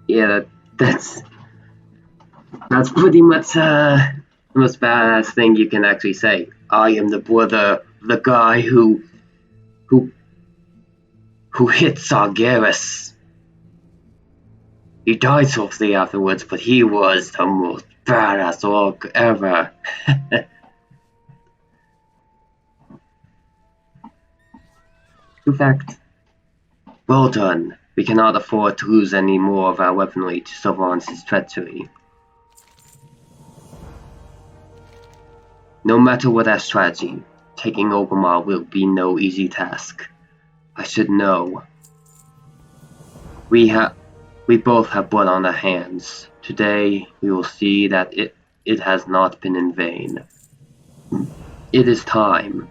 Yeah, that's pretty much the most badass thing you can actually say. I am the brother, the guy who who hit Sargeras. He died shortly afterwards, but he was the most badass orc ever. In fact, well done. We cannot afford to lose any more of our weaponry to Sylvanas' treachery. No matter what our strategy, taking Orgrimmar will be no easy task. I should know. We both have blood on our hands. Today we will see that it has not been in vain. It is time.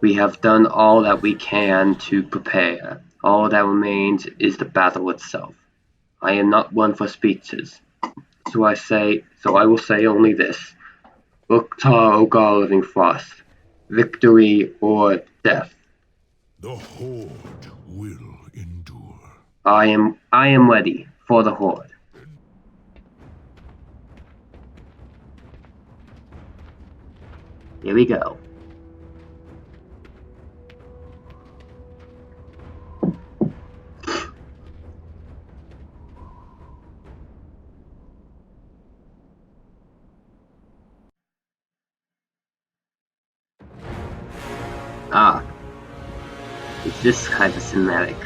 We have done all that we can to prepare. All that remains is the battle itself. I am not one for speeches, so I will say only this. Uktar, O God of Living Frost, victory or death. The Horde will endure. I am ready for the Horde. Here we go. Ah, it's this kind of cinematic.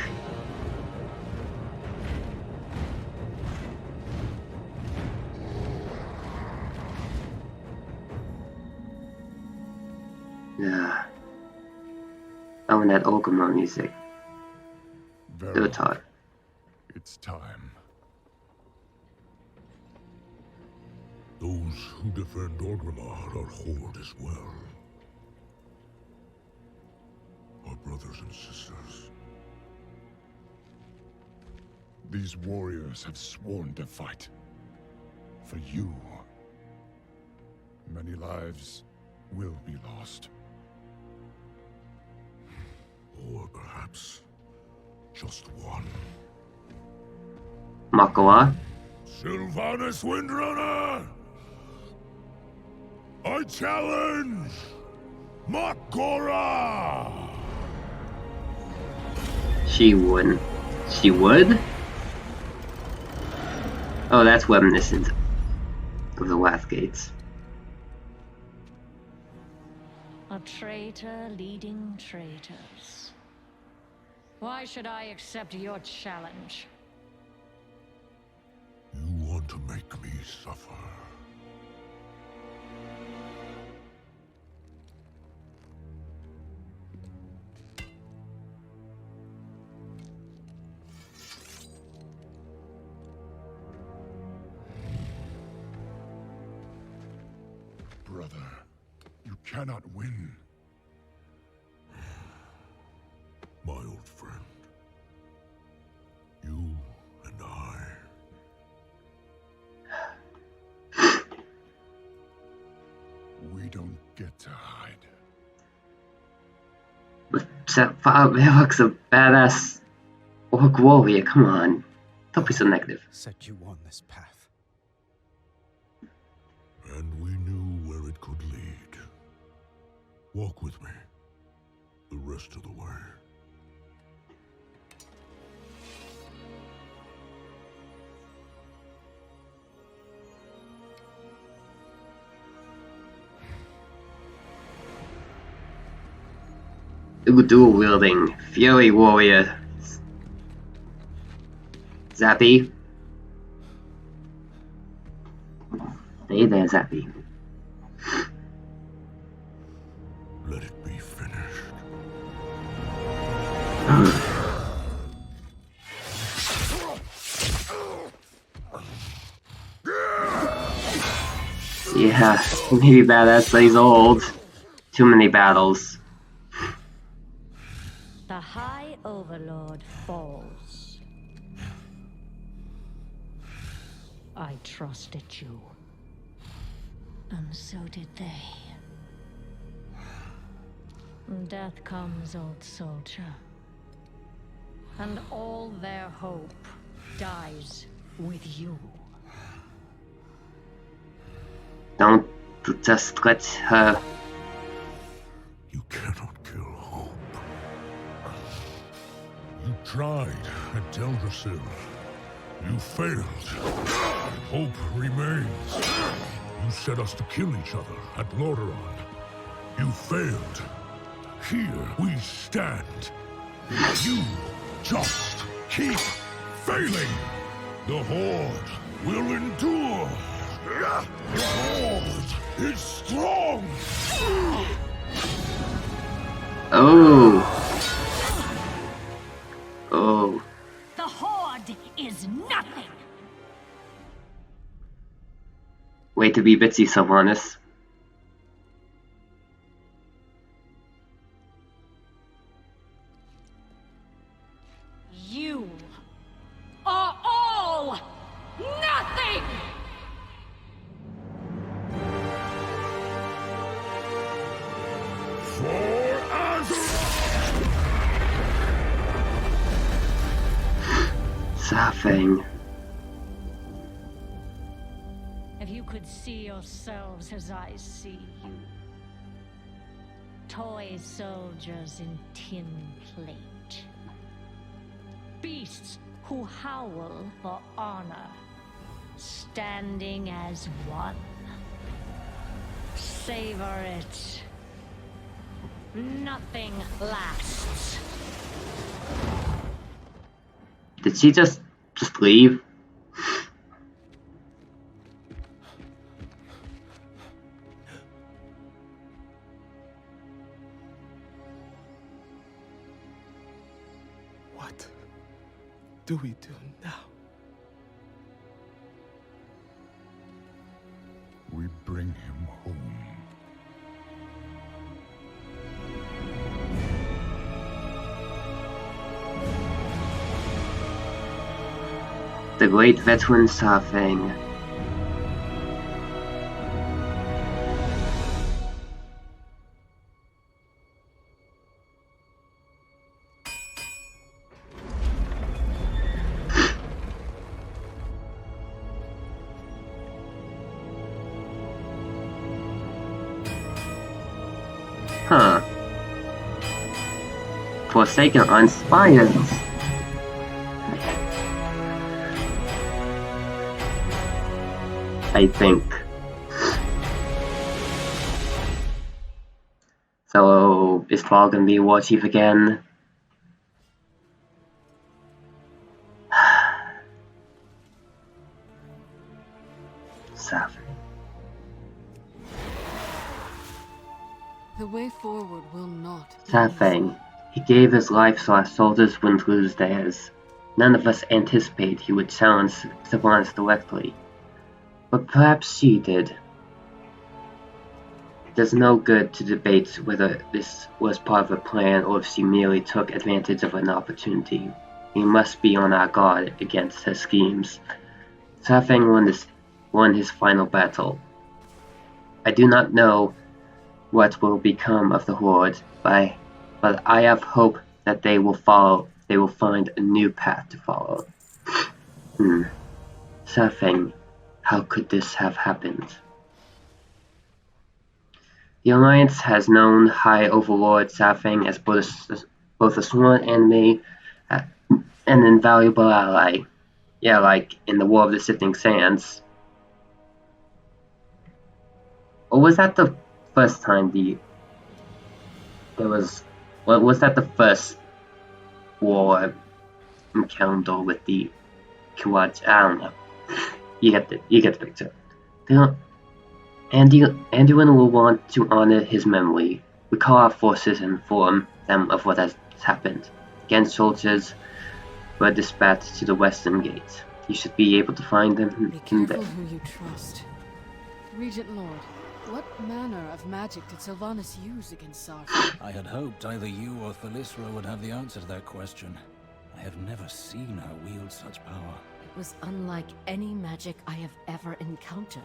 Yeah. Oh, and that Orgrimmar music. Very, Time. it's time. Those who defend Orgrimmar are Horde as well. Our brothers and sisters. These warriors have sworn to fight. For you. Many lives will be lost. Or perhaps just one. Makala? Sylvanas Windrunner! I challenge Makora! She wouldn't. She would? Oh, that's reminiscent of the Last Gates. A traitor leading traitors. Why should I accept your challenge? You want to make me suffer. Brother, you cannot win. My old friend. You and I. We don't get to hide. But Varrock's a badass orc warrior, come on. Don't be so negative. Set you on this path. And we knew where it could lead. Walk with me. The rest of the way. Dual wielding Fury Warrior. Zappy. Stay there, Zappy. Let it be finished. Yeah, maybe badass, but he's old. Too many battles. The High Overlord falls. I trusted you. And so did they. Death comes, old soldier. And all their hope dies with you. Don't just let her. You cannot kill hope. You tried at Teldrassil. You failed. Hope remains. You set us to kill each other at Lordaeron. You failed. Here we stand. You just keep failing. The Horde will endure. The Horde is strong. Oh. Oh. The Horde is nothing! Way to be bitsy, Sylvanas. You are all nothing! For Azeroth! Saphing. If you could see yourselves as I see you. Toy soldiers in tin plate. Beasts who howl for honor. Standing as one. Savor it. Nothing lasts. Did she just leave? What do we do now? We bring him home. The great veteran Saphing. Huh. Forsaken Uninspired. I think. So, is Paul gonna be War Chief again? Saphing. The way forward will not be Saphing. easy. He gave his life so our soldiers wouldn't lose theirs. None of us anticipated he would challenge Sylvanas directly. But perhaps she did. It does no good to debate whether this was part of a plan or if she merely took advantage of an opportunity. We must be on our guard against her schemes. Saphing won his final battle. I do not know what will become of the Horde, but I have hope that they will find a new path to follow. Saphing, how could this have happened? The Alliance has known High Overlord Saphing as both a sworn enemy and an invaluable ally. Yeah, like in the War of the Sifting Sands. Or was that the first time was that the first war encounter with the Kiwaj? I don't know. You get the picture. Anduin will want to honor his memory. We call our forces and inform them of what has happened. Again, soldiers were dispatched to the Western Gate. You should be able to find them Be in careful there. who you trust. Regent Lord, what manner of magic did Sylvanas use against Sarfin? I had hoped either you or Thalyssra would have the answer to that question. I have never seen her wield such power. It was unlike any magic I have ever encountered.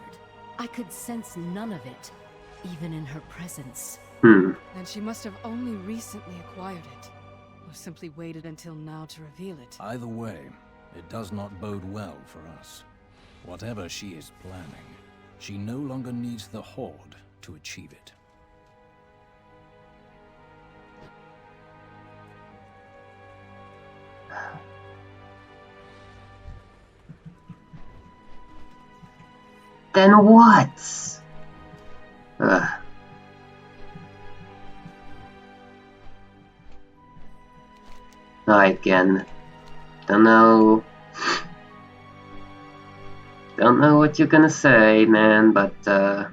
I could sense none of it, even in her presence. Then she must have only recently acquired it, or simply waited until now to reveal it. Either way, It does not bode well for us. Whatever she is planning, she no longer needs the Horde to achieve it. Then what? Not again. Don't know what you're gonna say, man, but you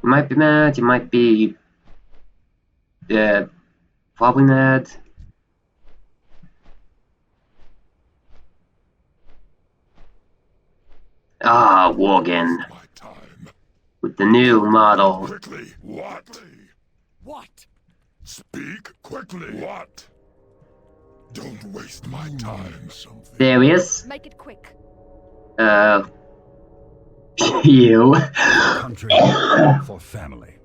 might be mad, you might be probably mad. Ah, Worgen. My time. With the new model. Quickly. What? What? Speak quickly. What? Don't waste my time. Something. There he is. Make it quick. You. Country for family.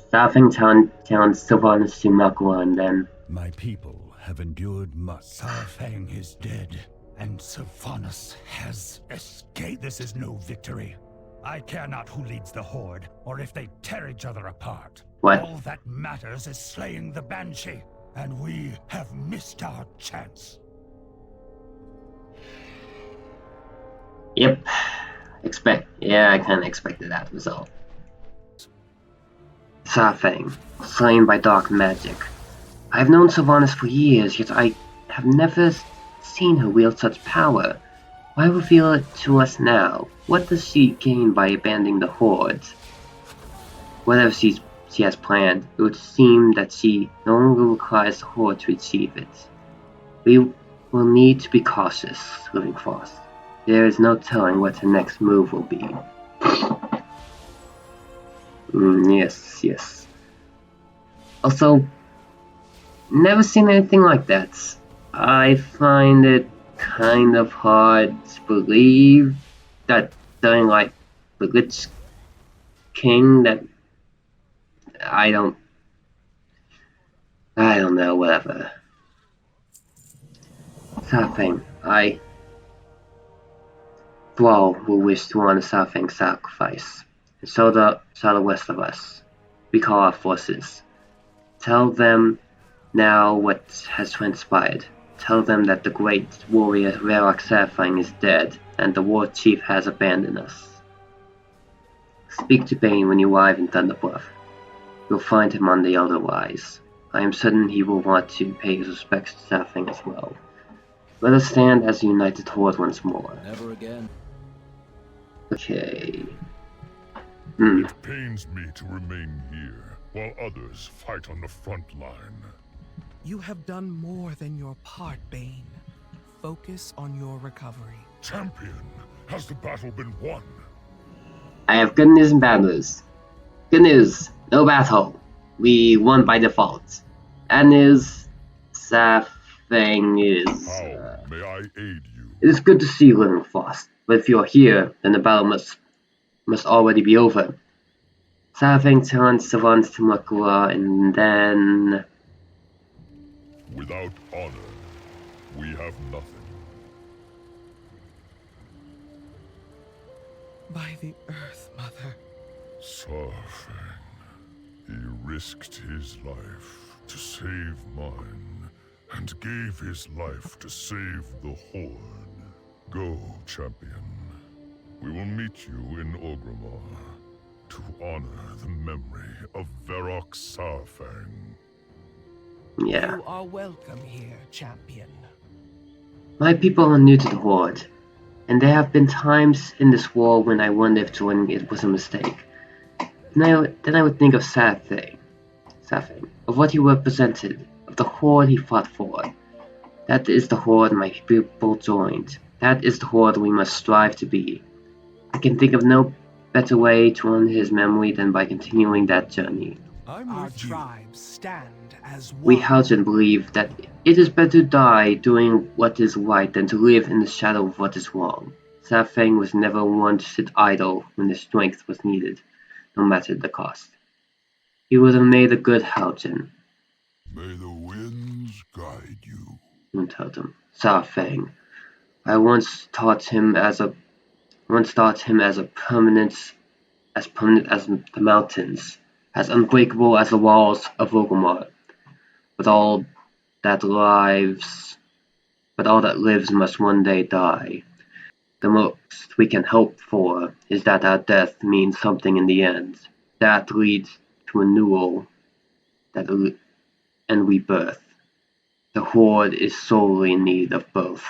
Staffing town Sylvanas to Makwan then. My people have endured much. Sarfang is dead, and Sylvanas has escaped. This is no victory. I care not who leads the Horde, or if they tear each other apart. What? All that matters is slaying the Banshee, and we have missed our chance. Yep. Yeah, I kinda expected that result. Sarfang, slain by dark magic. I have known Sylvanas for years, yet I have never seen her wield such power. Why reveal it to us now? What does she gain by abandoning the Horde? Whatever she has planned, it would seem that she no longer requires the Horde to achieve it. We will need to be cautious, Living Frost. There is no telling what her next move will be. Yes. Also, never seen anything like that. I find it kind of hard to believe that something like the Lich King that I don't know, whatever. Sarfang, Thrall will wish to honor Sarfang's sacrifice, and so the rest of us. We call our forces. Tell them now what has transpired. Tell them that the great warrior Varrock Sarfang is dead, and the war chief has abandoned us. Speak to Bane when you arrive in Thunderbluff. You'll find him on the Elder Rise. I am certain he will want to pay his respects to Sarfang as well. Let us stand as a united horde once more. Never again. Okay. It pains me to remain here, while others fight on the front line. You have done more than your part, Bane. Focus on your recovery. Champion, has the battle been won? I have good news and bad news. Good news, no battle. We won by default. Bad news, Sarfang is... How may I aid you? It is good to see you, Living Frost, but if you are here, then the battle must already be over. Sarfang turns Sylvanas to Makua, and then... Without honor, we have nothing. By the Earth, Mother. Sarfang. He risked his life to save mine, and gave his life to save the Horde. Go, champion. We will meet you in Orgrimmar to honor the memory of Varrock Sarfang. Yeah. You are welcome here, champion. My people are new to the Horde, and there have been times in this war when I wonder if joining it was a mistake. Then I would think of Sarfang, of what he represented, of the Horde he fought for. That is the Horde my people joined. That is the Horde we must strive to be. I can think of no better way to honor his memory than by continuing that journey. Our tribes stand as one. We Housen believe that it is better to die doing what is right than to live in the shadow of what is wrong. Sarfang was never one to sit idle when his strength was needed, no matter the cost. He would have made a good Haljan. May the winds guide you. Moon told him. Sa Fang. I once taught him as permanent as the mountains, as unbreakable as the walls of Rogomar. But all that lives must one day die. The most we can hope for is that our death means something in the end. That leads to renewal and rebirth. The Horde is sorely in need of both.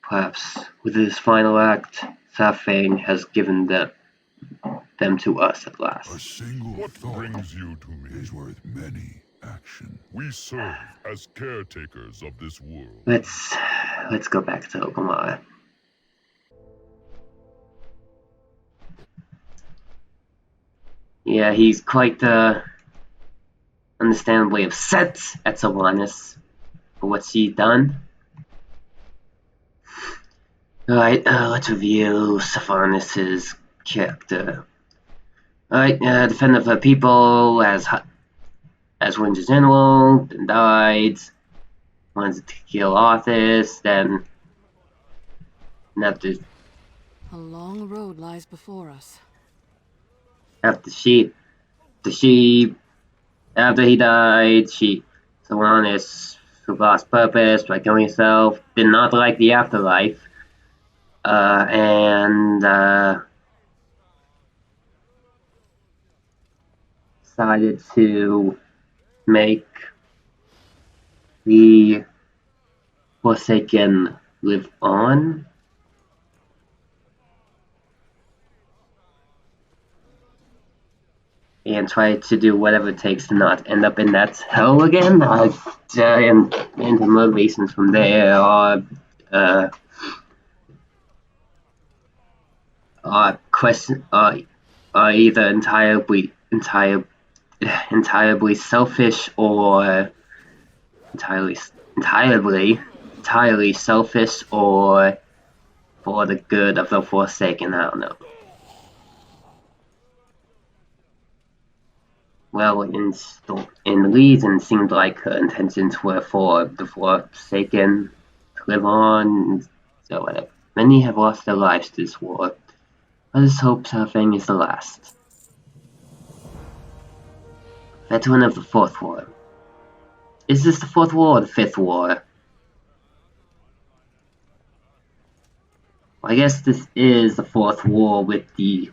Perhaps with this final act, Sa Fang has given them to us at A last. single thought brings you to me is worth many actions. We serve as caretakers of this world. Let's go back to Okamara. Yeah, he's quite understandably upset at Sylvanas for what she's done. Alright, let's review Sylvanas' character. Alright, defender of her people as Winter General, then died. Wanted to kill Arthas, then after A long road lies before us. after he died, Sylvanas, who lost purpose by killing herself, did not like the afterlife, and decided to make the Forsaken live on. And try to do whatever it takes to not end up in that hell again. And the motivations from there are either entirely selfish or entirely selfish or for the good of the Forsaken. I don't know. Well, in reason, seemed like her intentions were for the Forsaken to live on, so whatever. Many have lost their lives to this war. Let us hope Sa Fang is the last. Veteran of the Fourth War. Is this the Fourth War or the Fifth War? Well, I guess this is the Fourth War with the...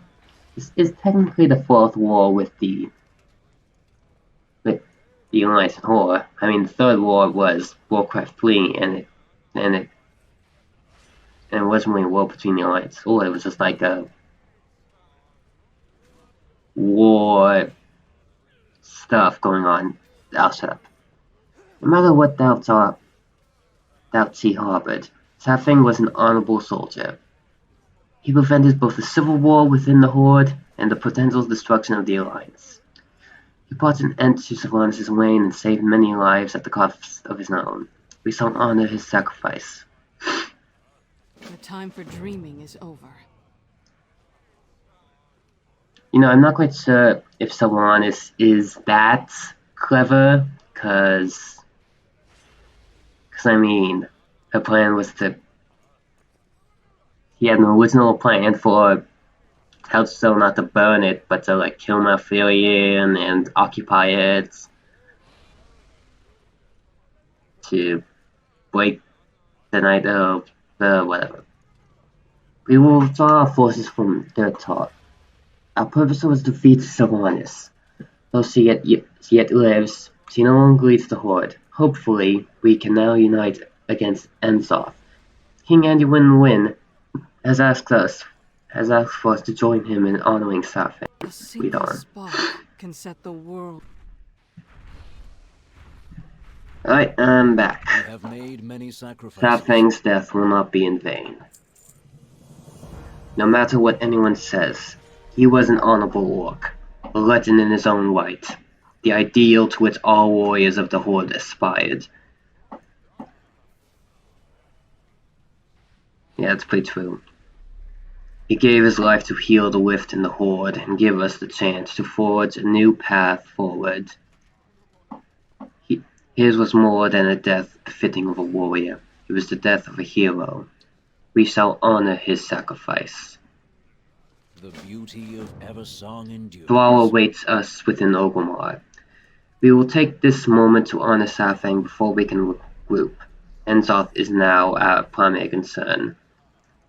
This is technically the Fourth War with the Alliance and Horde. I mean, the Third War was Warcraft 3, and it wasn't really a war between the Alliance and Horde. It was just like a war stuff going on outside. No matter what doubts he harbored, Sa Fang was an honorable soldier. He prevented both the civil war within the Horde and the potential destruction of the Alliance. He brought an end to Sylvanas' reign and saved many lives at the cost of his own. We shall honor his sacrifice. The time for dreaming is over. You know, I'm not quite sure if Sylvanas is that clever, because I mean, her plan was to... He had an original plan for Healthstone not to burn it, but to like kill Malfurion and occupy it. To break the night of the whatever. We will withdraw our forces from their top. Our purpose was to defeat Sylvanas. Though she yet lives, she no longer leads the Horde. Hopefully, we can now unite against Ensoth. King Anduin Wynn has asked for us to join him in honoring Sa Fang. A single spark can set the world. Alright, I'm back. You have made many sacrifices. Sa Fang's death will not be in vain. No matter what anyone says, he was an honorable orc, a legend in his own right, the ideal to which all warriors of the Horde aspired. Yeah, that's pretty true. He gave his life to heal the rift in the Horde and give us the chance to forge a new path forward. His was more than a death befitting of a warrior. It was the death of a hero. We shall honor his sacrifice. The beauty of Eversong endures. Thrall awaits us within Orgrimmar. We will take this moment to honor Saurfang before we can regroup. Enzoth is now our primary concern.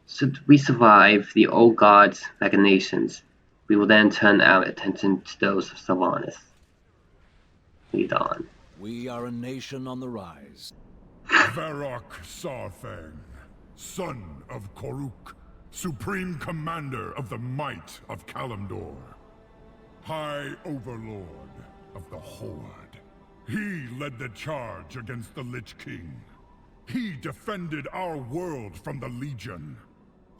Should we survive the old god's machinations, we will then turn our attention to those of Sylvanas. Lead on. We are a nation on the rise. Varrock Saurfang, son of Koruk, supreme commander of the might of Kalimdor, high overlord of the Horde. He led the charge against the Lich King. He defended our world from the Legion.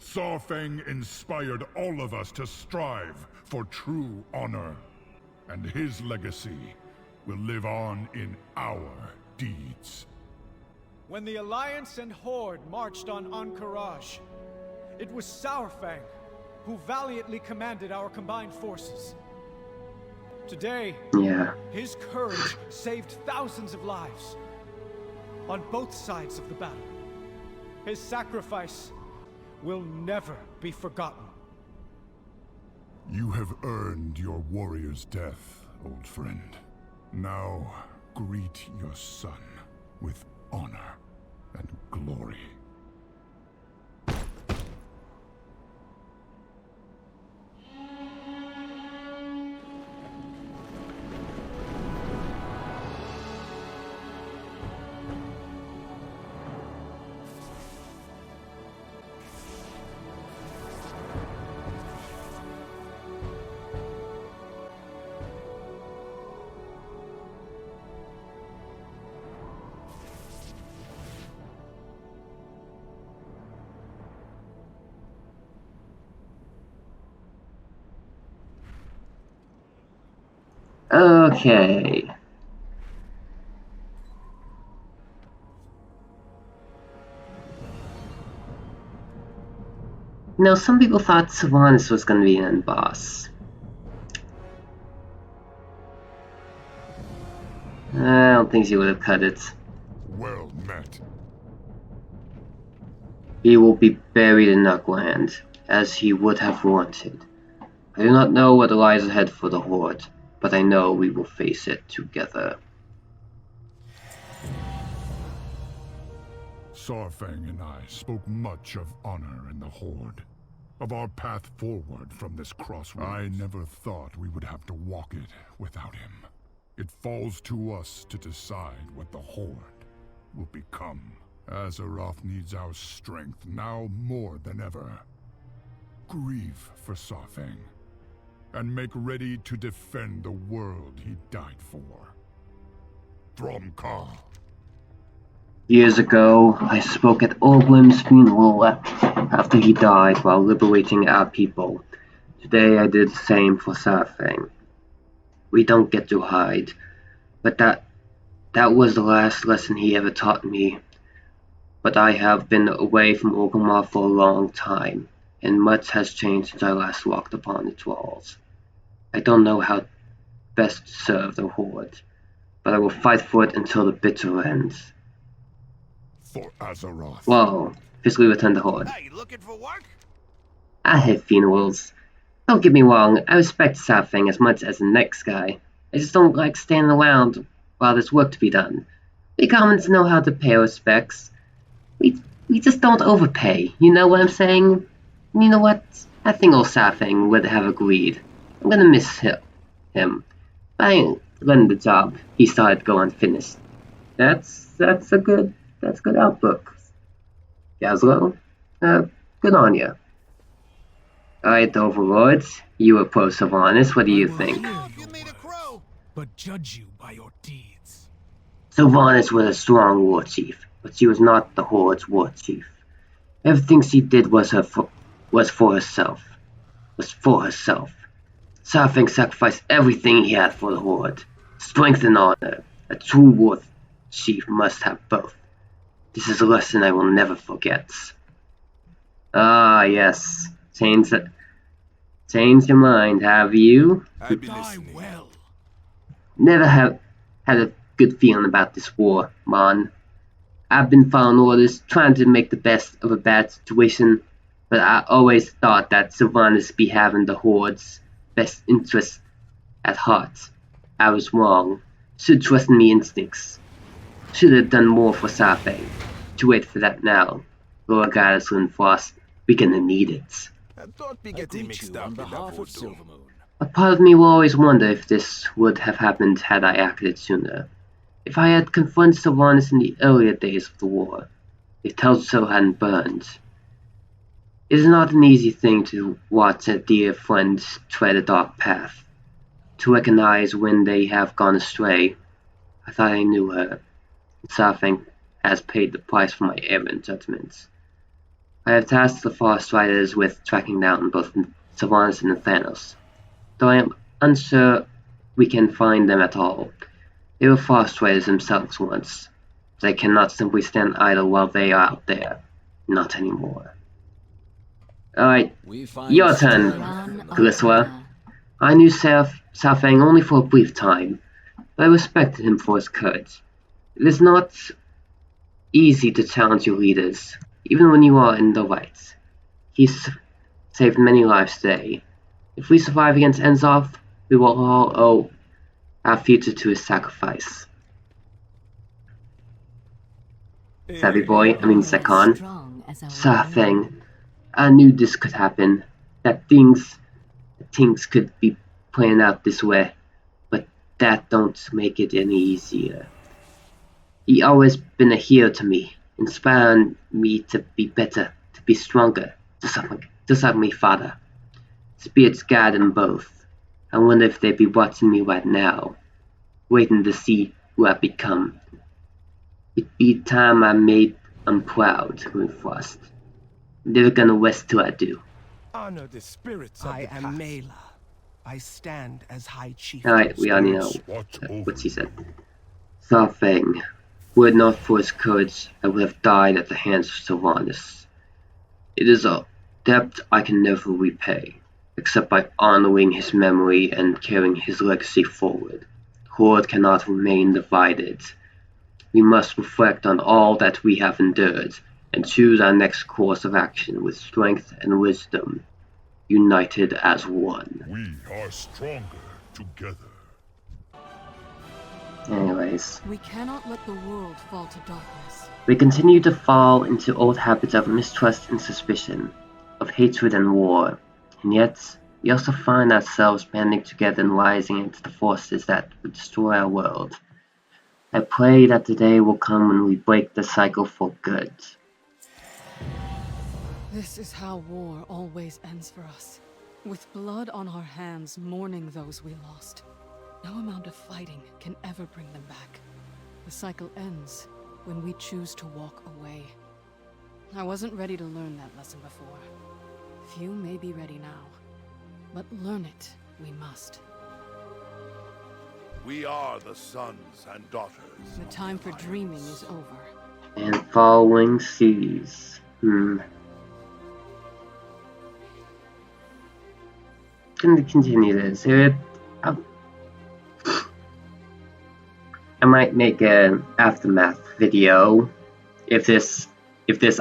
Saurfang inspired all of us to strive for true honor, and his legacy will live on in our deeds. When the Alliance and Horde marched on Ahn'Qiraj, it was Saurfang who valiantly commanded our combined forces. Today, his courage saved thousands of lives on both sides of the battle. His sacrifice will never be forgotten. You have earned your warrior's death, old friend. Now, greet your son with honor and glory. Okay. Some people thought Sylvanas was going to be an end boss. I don't think she would have cut it. Well met. He will be buried in Nukland, as he would have wanted. I do not know what lies ahead for the Horde, but I know we will face it together. Saurfang and I spoke much of honor in the Horde, of our path forward from this crossroads. I never thought we would have to walk it without him. It falls to us to decide what the Horde will become. Azeroth needs our strength now more than ever. Grieve for Saurfang, and make ready to defend the world he died for. Thromkar. Years ago, I spoke at Orgrim's funeral after he died while liberating our people. Today I did the same for Saurfang. We don't get to hide, but that was the last lesson he ever taught me. But I have been away from Orgrimmar for a long time, and much has changed since I last walked upon its walls. I don't know how best to serve the Horde, but I will fight for it until the bitter ends. For Azeroth. Whoa, physically return the Horde. Hey, you looking for work? I hate funerals. Don't get me wrong, I respect Saurfang as much as the next guy. I just don't like standing around while there's work to be done. We commons know how to pay our respects. We just don't overpay, you know what I'm saying? You know what? I think old Saurfang would have agreed. I'm gonna miss him. I ain't letting the job he started go unfinished. That's a good outlook. Gazlo, good on you. Alright, Overlords, you are pro Sylvanas, what do you think? But judge you by your deeds. Sylvanas was a strong war chief, but she was not the Horde's war chief. Everything she did was for herself. Saurfang sacrificed everything he had for the Horde. Strength and honor. A true war chief must have both. This is a lesson I will never forget. Ah, yes. Changed your mind, have you? I be listening. well. Never have had a good feeling about this war, Mon. I've been following orders, trying to make the best of a bad situation, but I always thought that Sylvanas be having the Horde's best interests at heart. I was wrong. Should trust in me instincts. Should have done more for Safeng. Too late for that now. Lord Goddess Frost, we're gonna need it. I thought we I get greet mixed you up on in that behalf of voodoo. Silvermoon. A part of me will always wonder if this would have happened had I acted sooner. If I had confronted Sylvanas in the earlier days of the war, if Telso hadn't burned. It is not an easy thing to watch a dear friend tread a dark path, to recognize when they have gone astray. I thought I knew her, and Safeng has paid the price for my errant judgments. I have tasked the Forest Riders with tracking down both Sylvanas and Thanos, though I am unsure we can find them at all. They were Forest Riders themselves once. They cannot simply stand idle while they are out there. Not anymore. Alright, We find your turn, strength in the Gliswa. I knew Safeng only for a brief time, but I respected him for his courage. It is not easy to challenge your leaders, even when you are in the right. He's saved many lives today. If we survive against Enzov, we will all owe our future to his sacrifice. Savvy boy, I mean Sekon. Safeng, I knew this could happen, that things could be playing out this way, but that don't make it any easier. He always been a hero to me, inspiring me to be better, to be stronger, just like my father. Spirits guide them both. I wonder if they'd be watching me right now, waiting to see who I've become. It'd be time I made them proud, Frost. Never gonna rest till I do. Honor the spirits of I the am past. Mela. I stand as High Chief. Alright, we already know Watch what she over. said. Safeng, were it not for his courage, I would have died at the hands of Sylvanas. It is a debt I can never repay, except by honoring his memory and carrying his legacy forward. The Horde cannot remain divided. We must reflect on all that we have endured, and choose our next course of action with strength and wisdom, united as one. We are stronger together. Anyways, We cannot let the world fall to darkness. we continue to fall into old habits of mistrust and suspicion, of hatred and war, and yet we also find ourselves banding together and rising against the forces that would destroy our world. I pray that the day will come when we break the cycle for good. This is how war always ends for us. With blood on our hands, mourning those we lost. No amount of fighting can ever bring them back. The cycle ends when we choose to walk away. I wasn't ready to learn that lesson before. Few may be ready now, but learn it we must. We are the sons and daughters. The time for dreaming is over. And following seas. Gonna continue this. I might make an aftermath video if this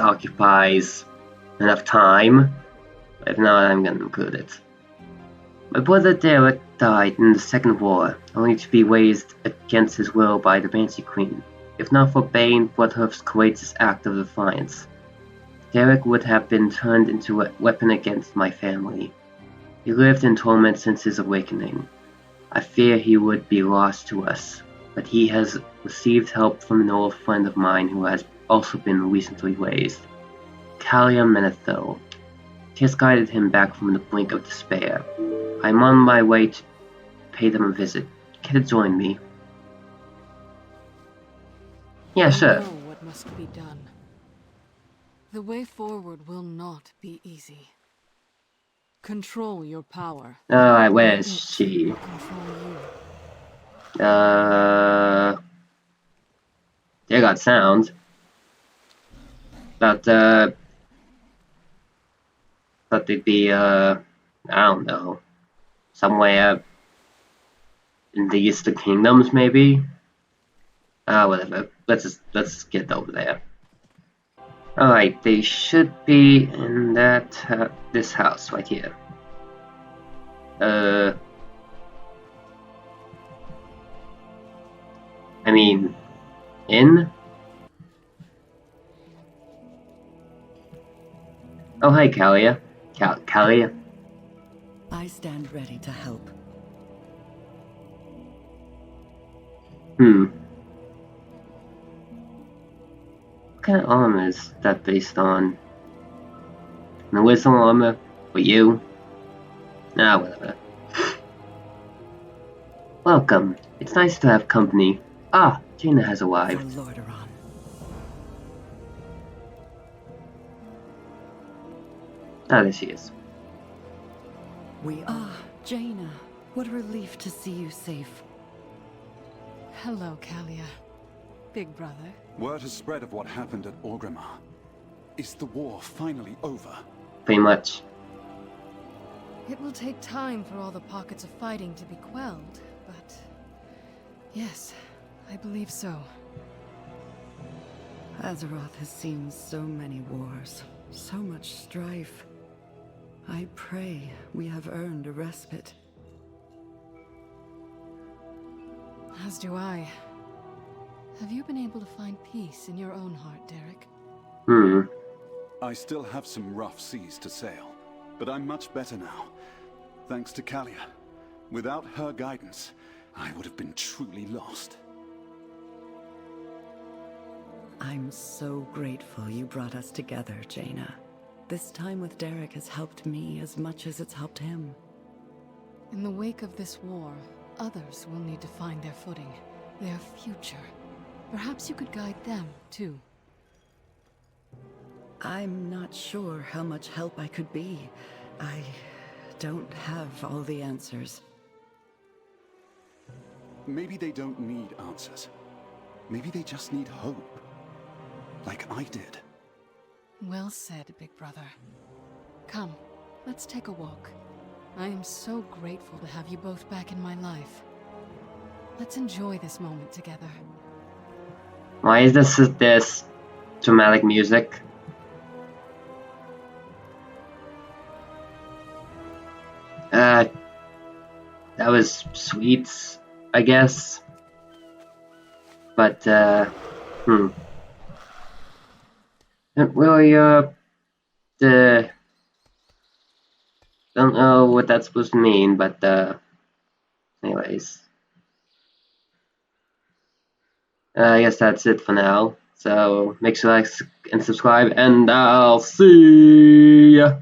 occupies enough time. If not, I'm gonna include it. My brother Derek died in the Second War, only to be raised against his will by the Banshee Queen. If not for Bane Bloodhoof's courageous act of defiance, Derek would have been turned into a weapon against my family. He lived in torment since his awakening. I fear he would be lost to us, but he has received help from an old friend of mine who has also been recently raised, Kalia Menethil. She has guided him back from the brink of despair. I am on my way to pay them a visit. Can you join me? Yeah, I sure. know what must be done. The way forward will not be easy. Control your power. Alright, where Let is it she? control you. They got sound. But thought they'd be, I don't know, somewhere in the Eastern Kingdoms, maybe? Whatever. Let's get over there. Alright, they should be in that, this house right here. I mean, in? Oh, hi, Kalia. Kalia? I stand ready to help. What kind of armor is that based on? The wisdom armor for you? Whatever. Welcome. It's nice to have company. Ah, Jaina has arrived. For Lordaeron. There she is. Jaina. What a relief to see you safe. Hello, Kalia. Big brother. Word has spread of what happened at Orgrimmar. Is the war finally over? Pretty much. It will take time for all the pockets of fighting to be quelled, but... yes, I believe so. Azeroth has seen so many wars, so much strife. I pray we have earned a respite. As do I. Have you been able to find peace in your own heart, Derek? I still have some rough seas to sail, but I'm much better now. Thanks to Kalia. Without her guidance, I would have been truly lost. I'm so grateful you brought us together, Jaina. This time with Derek has helped me as much as it's helped him. In the wake of this war, others will need to find their footing, their future. Perhaps you could guide them, too. I'm not sure how much help I could be. I don't have all the answers. Maybe they don't need answers. Maybe they just need hope. Like I did. Well said, big brother. Come, let's take a walk. I am so grateful to have you both back in my life. Let's enjoy this moment together. Why is this dramatic music? That was sweet, I guess. But, Really, don't know what that's supposed to mean, but, anyways. I guess that's it for now. So, make sure to like and subscribe, and I'll see ya!